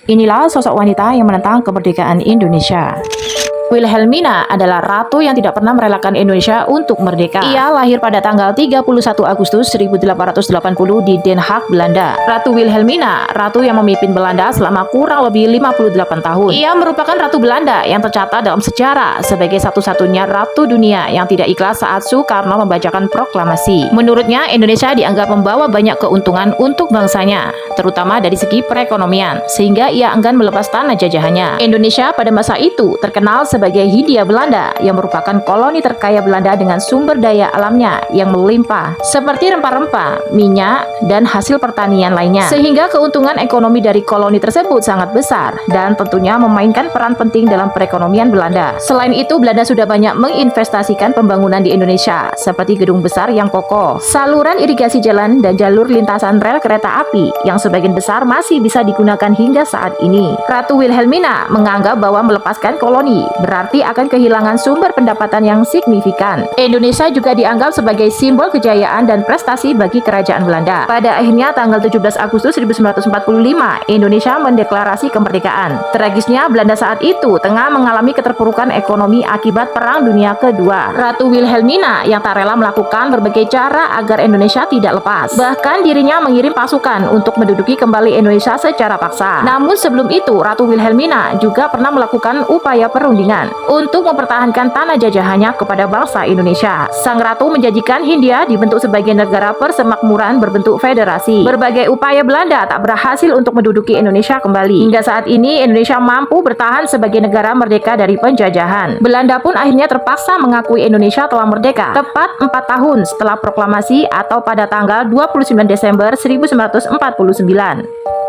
Inilah sosok wanita yang menentang kemerdekaan Indonesia. Wilhelmina adalah ratu yang tidak pernah merelakan Indonesia untuk merdeka. Ia lahir pada tanggal 31 Agustus 1880 di Den Haag, Belanda. Ratu Wilhelmina, ratu yang memimpin Belanda selama kurang lebih 58 tahun. Ia merupakan ratu Belanda yang tercatat dalam sejarah sebagai satu-satunya ratu dunia yang tidak ikhlas saat Soekarno membacakan proklamasi. Menurutnya, Indonesia dianggap membawa banyak keuntungan untuk bangsanya, terutama dari segi perekonomian, sehingga ia enggan melepas tanah jajahannya. Indonesia pada masa itu terkenal sebagai Hindia Belanda yang merupakan koloni terkaya Belanda dengan sumber daya alamnya yang melimpah seperti rempah-rempah, minyak, dan hasil pertanian lainnya. Sehingga keuntungan ekonomi dari koloni tersebut sangat besar dan tentunya memainkan peran penting dalam perekonomian Belanda. Selain itu, Belanda sudah banyak menginvestasikan pembangunan di Indonesia seperti gedung besar yang kokoh, saluran irigasi jalan, dan jalur lintasan rel kereta api yang sebagian besar masih bisa digunakan hingga saat ini. Ratu Wilhelmina menganggap bahwa melepaskan koloni berarti akan kehilangan sumber pendapatan yang signifikan. Indonesia juga dianggap sebagai simbol kejayaan dan prestasi bagi kerajaan Belanda. Pada akhirnya tanggal 17 Agustus 1945, Indonesia mendeklarasi kemerdekaan. Tragisnya, Belanda saat itu tengah mengalami keterpurukan ekonomi akibat Perang Dunia Kedua. Ratu Wilhelmina yang tak rela melakukan berbagai cara agar Indonesia tidak lepas. Bahkan dirinya mengirim pasukan untuk menduduki kembali Indonesia secara paksa. Namun sebelum itu, Ratu Wilhelmina juga pernah melakukan upaya perundingan untuk mempertahankan tanah jajahannya kepada bangsa Indonesia. Sang ratu menjanjikan Hindia dibentuk sebagai negara persemakmuran berbentuk federasi. Berbagai upaya Belanda tak berhasil untuk menduduki Indonesia kembali. Hingga saat ini Indonesia mampu bertahan sebagai negara merdeka dari penjajahan. Belanda pun akhirnya terpaksa mengakui Indonesia telah merdeka tepat 4 tahun setelah proklamasi atau pada tanggal 29 Desember 1949.